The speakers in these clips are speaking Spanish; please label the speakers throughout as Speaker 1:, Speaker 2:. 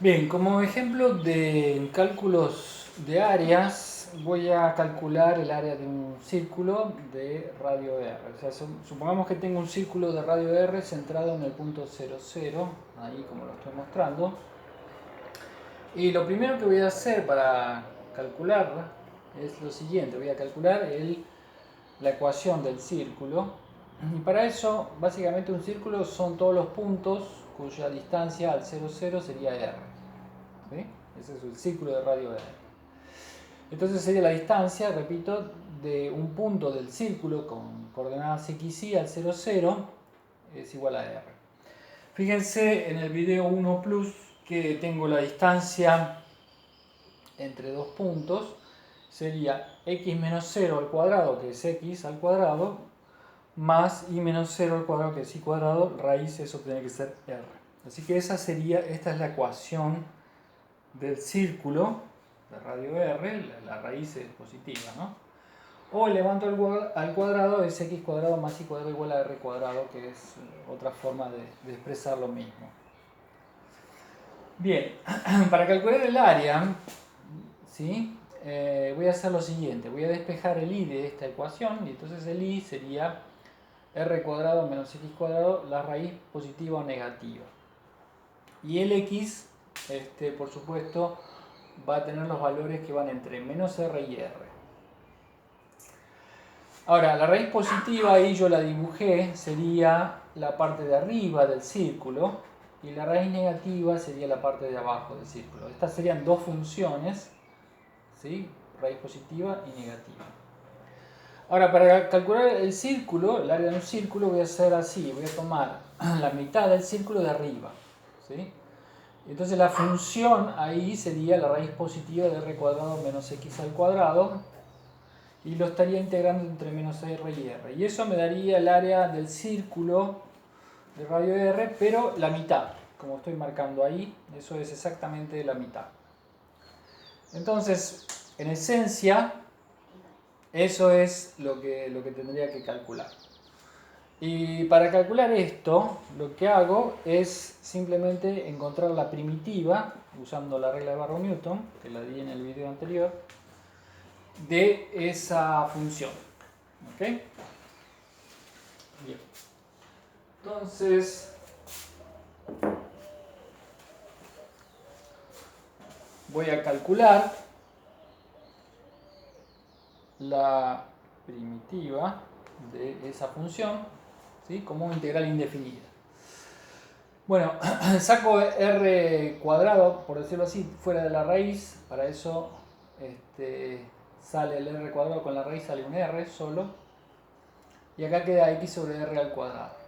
Speaker 1: Bien, como ejemplo de cálculos de áreas, voy a calcular el área de un círculo de radio R. O sea, supongamos que tengo un círculo de radio R centrado en el punto 0, 0, ahí como lo estoy mostrando. Y lo primero que voy a hacer para calcularla es lo siguiente, voy a calcular la ecuación del círculo. Y para eso, básicamente un círculo son todos los puntos cuya distancia al 0, 0 sería R. ¿Sí? Ese es el círculo de radio R. Entonces sería la distancia, repito, de un punto del círculo con coordenadas x, y al 0, 0 es igual a R. Fíjense en el video 1 plus que tengo la distancia entre dos puntos, sería x menos 0 al cuadrado, que es x al cuadrado, más y menos 0 al cuadrado, que es y cuadrado, raíz, eso tiene que ser R. Así que esta es la ecuación del círculo de radio R, la raíz es positiva, ¿no? O elevando al cuadrado es x cuadrado más y cuadrado igual a r cuadrado, que es otra forma de expresar lo mismo. Bien, para calcular el área, ¿sí? Voy a hacer lo siguiente, voy a despejar el y de esta ecuación, y entonces el y sería r cuadrado menos x cuadrado, la raíz positiva o negativa. Y el x, por supuesto, va a tener los valores que van entre menos r y r. Ahora, la raíz positiva ahí yo la dibujé, sería la parte de arriba del círculo, y la raíz negativa sería la parte de abajo del círculo. Estas serían dos funciones, ¿sí? Raíz positiva y negativa. Ahora, para calcular el círculo, el área de un círculo, voy a hacer así, voy a tomar la mitad del círculo de arriba, ¿sí? Entonces la función ahí sería la raíz positiva de r cuadrado menos x al cuadrado, y lo estaría integrando entre menos r y r. Y eso me daría el área del círculo de radio R, pero la mitad, como estoy marcando ahí, eso es exactamente la mitad. Entonces, en esencia, eso es lo que tendría que calcular. Y para calcular esto, lo que hago es simplemente encontrar la primitiva, usando la regla de Barrow-Newton, que la di en el video anterior, de esa función. ¿Ok? Bien. Entonces, voy a calcular la primitiva de esa función, ¿sí? Como una integral indefinida. Bueno, saco r cuadrado, por decirlo así, fuera de la raíz. Para eso sale el r cuadrado con la raíz, sale un r solo. Y acá queda x sobre r al cuadrado.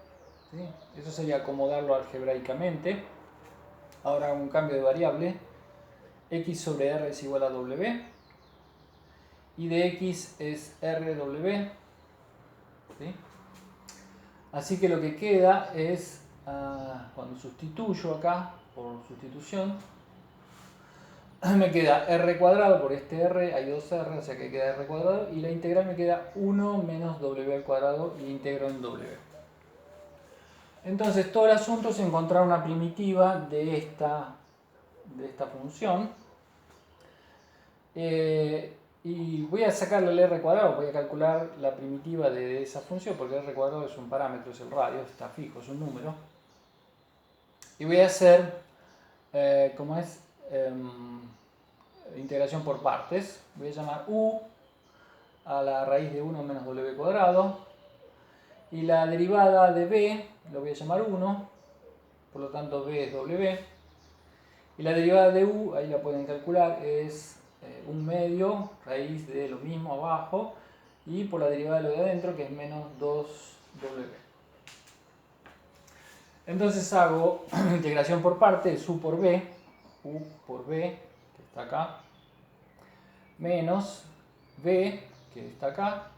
Speaker 1: ¿Sí? Eso sería acomodarlo algebraicamente. Ahora hago un cambio de variable. X sobre r es igual a w. Y de x es rw. ¿Sí? Así que lo que queda es, cuando sustituyo acá, por sustitución, me queda r cuadrado, por este r hay dos r, o sea que queda r cuadrado, y la integral me queda 1 menos w al cuadrado, y integro en w. Entonces todo el asunto es encontrar una primitiva de esta función. Y voy a sacarle el r cuadrado, voy a calcular la primitiva de esa función, porque el r cuadrado es un parámetro, es el radio, está fijo, es un número. Y voy a hacer, como es, integración por partes. Voy a llamar u a la raíz de 1 menos w cuadrado. Y la derivada de b lo voy a llamar 1, por lo tanto b es w. Y la derivada de u, ahí la pueden calcular, es 1 medio, raíz de lo mismo abajo, y por la derivada de lo de adentro, que es menos 2w. Entonces hago integración por partes, u por b, que está acá, menos b, que está acá,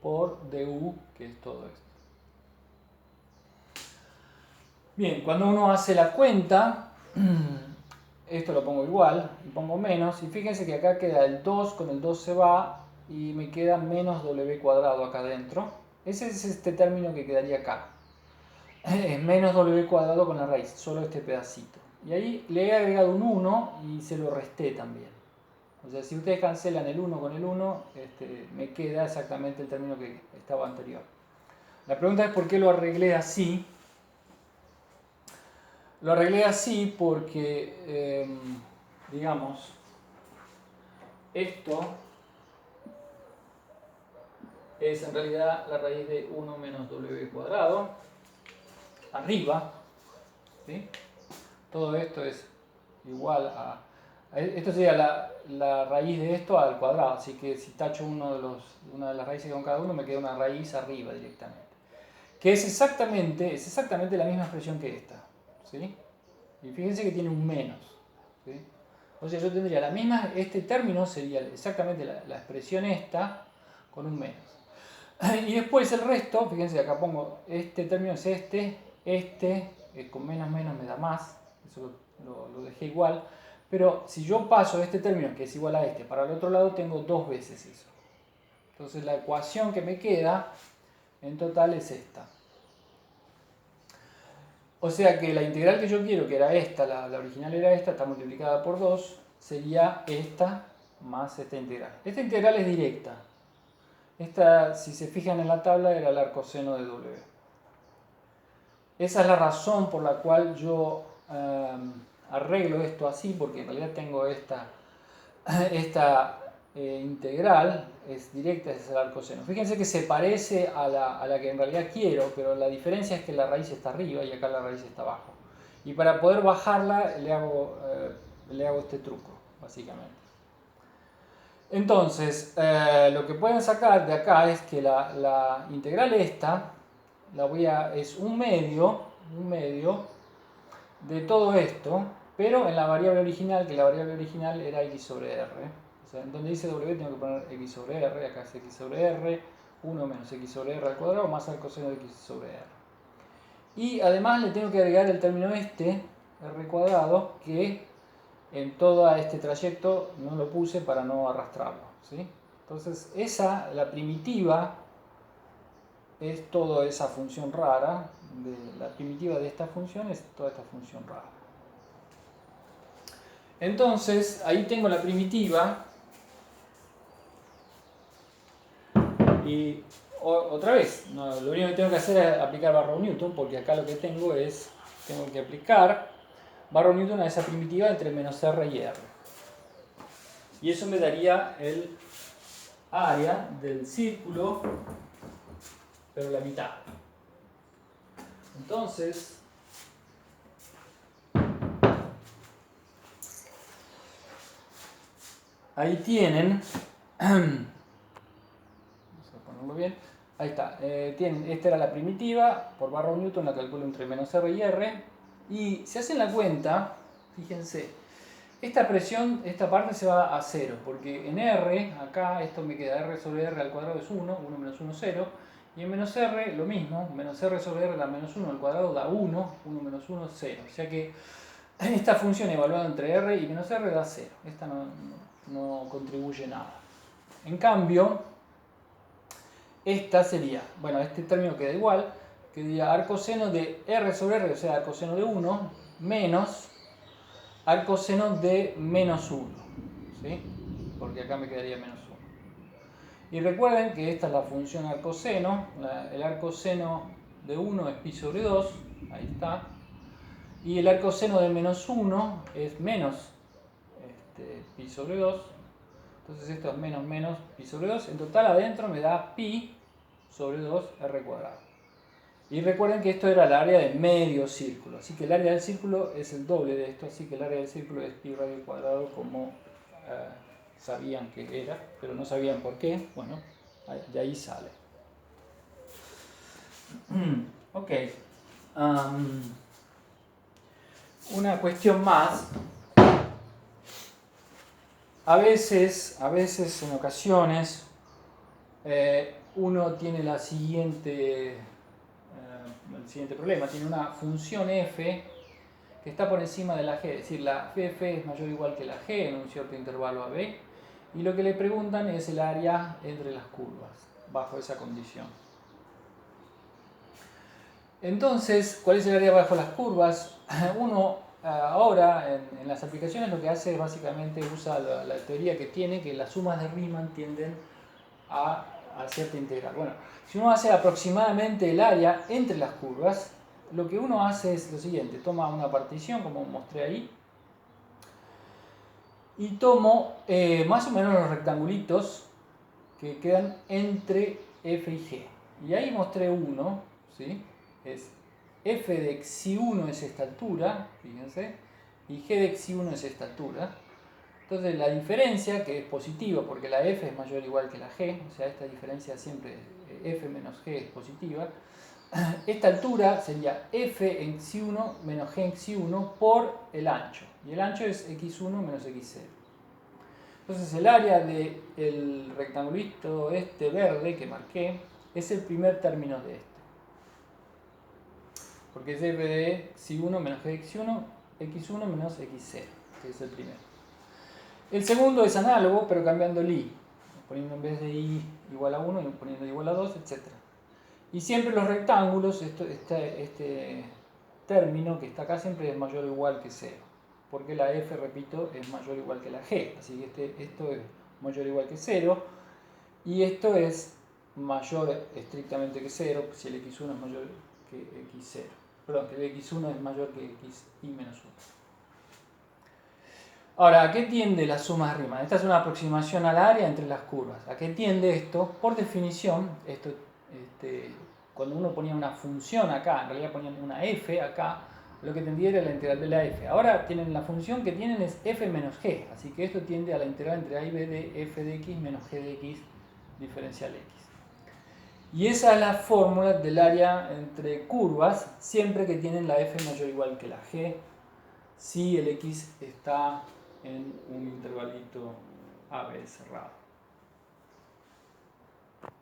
Speaker 1: por du, que es todo esto. Bien, cuando uno hace la cuenta, esto lo pongo igual, y pongo menos, y fíjense que acá queda el 2, con el 2 se va, y me queda menos w cuadrado acá adentro. Ese es este término que quedaría acá. Es menos w cuadrado con la raíz, solo este pedacito. Y ahí le he agregado un 1 y se lo resté también. O sea, si ustedes cancelan el 1 con el 1, me queda exactamente el término que estaba anterior. La pregunta es por qué lo arreglé así. Lo arreglé así porque, digamos, esto es en realidad la raíz de 1 menos w cuadrado, arriba, ¿sí? Todo esto es igual a... Esto sería la raíz de esto al cuadrado, así que si tacho una de las raíces con cada uno, me queda una raíz arriba directamente. Que es exactamente la misma expresión que esta, ¿sí? Y fíjense que tiene un menos, ¿sí? O sea, yo tendría la misma, este término sería exactamente la expresión esta con un menos. Y después el resto, fíjense, acá pongo, este término es este con menos menos me da más, eso lo dejé igual, pero si yo paso este término, que es igual a este, para el otro lado tengo dos veces eso. Entonces la ecuación que me queda en total es esta. O sea que la integral que yo quiero, que era esta, la original era esta, está multiplicada por 2, sería esta más esta integral. Esta integral es directa. Esta, si se fijan en la tabla, era el arcoseno de W. Esa es la razón por la cual yo arreglo esto así, porque en realidad tengo esta integral, es directa, es el arcoseno. Fíjense que se parece a la que en realidad quiero, pero la diferencia es que la raíz está arriba y acá la raíz está abajo. Y para poder bajarla le hago este truco, básicamente. Entonces, lo que pueden sacar de acá es que la integral esta es un medio de todo esto, pero en la variable original, que la variable original era x sobre r. O sea, en donde dice w tengo que poner x sobre r, acá es x sobre r, 1 menos x sobre r al cuadrado más el coseno de x sobre r. Y además le tengo que agregar el término r cuadrado, que en todo este trayecto no lo puse para no arrastrarlo, ¿sí? Entonces la primitiva es toda esa función rara, la primitiva de esta función es toda esta función rara. Entonces ahí tengo la primitiva y otra vez, lo único que tengo que hacer es aplicar Barrow-Newton, porque acá lo que tengo que aplicar Barrow-Newton a esa primitiva entre menos r y r. Y eso me daría el área del círculo, pero la mitad. Entonces, ahí tienen, vamos a ponerlo bien, ahí está, esta era la primitiva, por Barrow-Newton la calculo entre menos r y r, y si hacen la cuenta, fíjense, esta presión, esta parte se va a 0, porque en r, acá esto me queda r sobre r al cuadrado es 1, 1 menos 1, 0, y en menos r lo mismo, menos r sobre r da menos 1 al cuadrado da 1, 1 menos 1, 0. O sea que esta función evaluada entre r y menos r da 0. Esta no contribuye nada. En cambio, esta sería, bueno, este término queda igual, que diría arcoseno de r sobre r, o sea, arcoseno de 1, menos arcoseno de menos 1, ¿sí? Porque acá me quedaría menos 1. Y recuerden que esta es la función arcoseno, el arcoseno de 1 es pi sobre 2, ahí está, y el arcoseno de menos 1 es menos pi sobre 2, entonces esto es menos menos pi sobre 2, en total adentro me da pi sobre 2 r cuadrado. Y recuerden que esto era el área de medio círculo, así que el área del círculo es el doble de esto, así que el área del círculo es pi radio cuadrado como sabían que era, pero no sabían por qué. Bueno, de ahí sale. Ok. Una cuestión más. A veces en ocasiones, uno tiene el siguiente problema. Tiene una función f que está por encima de la g, es decir, la f es mayor o igual que la g en un cierto intervalo a b, y lo que le preguntan es el área entre las curvas, bajo esa condición. Entonces, ¿cuál es el área bajo las curvas? Uno ahora en las aplicaciones lo que hace es básicamente usa la teoría que tiene, que las sumas de Riemann tienden a cierta integral. Bueno, si uno hace aproximadamente el área entre las curvas, lo que uno hace es lo siguiente: toma una partición, como mostré ahí, y tomo más o menos los rectangulitos que quedan entre F y G. Y ahí mostré uno, ¿sí? Es F de xi1 es esta altura, fíjense, y G de xi1 es esta altura. Entonces la diferencia, que es positiva porque la F es mayor o igual que la G, o sea, esta diferencia siempre, F menos G es positiva, esta altura sería F en xi1 menos G en xi1 por el ancho, y el ancho es x1 menos x0. Entonces el área del rectangulito este verde que marqué es el primer término de este, porque es F de xi1 menos G de x1, x1 menos x0, que es el primero. El segundo es análogo, pero cambiando el i, poniendo en vez de i igual a 1, poniendo igual a 2, etc. Y siempre los rectángulos, este término que está acá siempre es mayor o igual que 0, porque la f, repito, es mayor o igual que la g, así que esto es mayor o igual que 0, y esto es mayor estrictamente que 0, si el x1 es mayor que x0, perdón, que el x1 es mayor que xi menos 1. Ahora, ¿a qué tiende la suma de Riemann? Esta es una aproximación al área entre las curvas. ¿A qué tiende esto? Por definición, cuando uno ponía una función acá, en realidad ponían una f acá, lo que tendría era la integral de la f. Ahora tienen la función que tienen es f menos g, así que esto tiende a la integral entre a y b de f de x menos g de x diferencial x. Y esa es la fórmula del área entre curvas, siempre que tienen la f mayor o igual que la g, si el x está en un intervalito AB cerrado.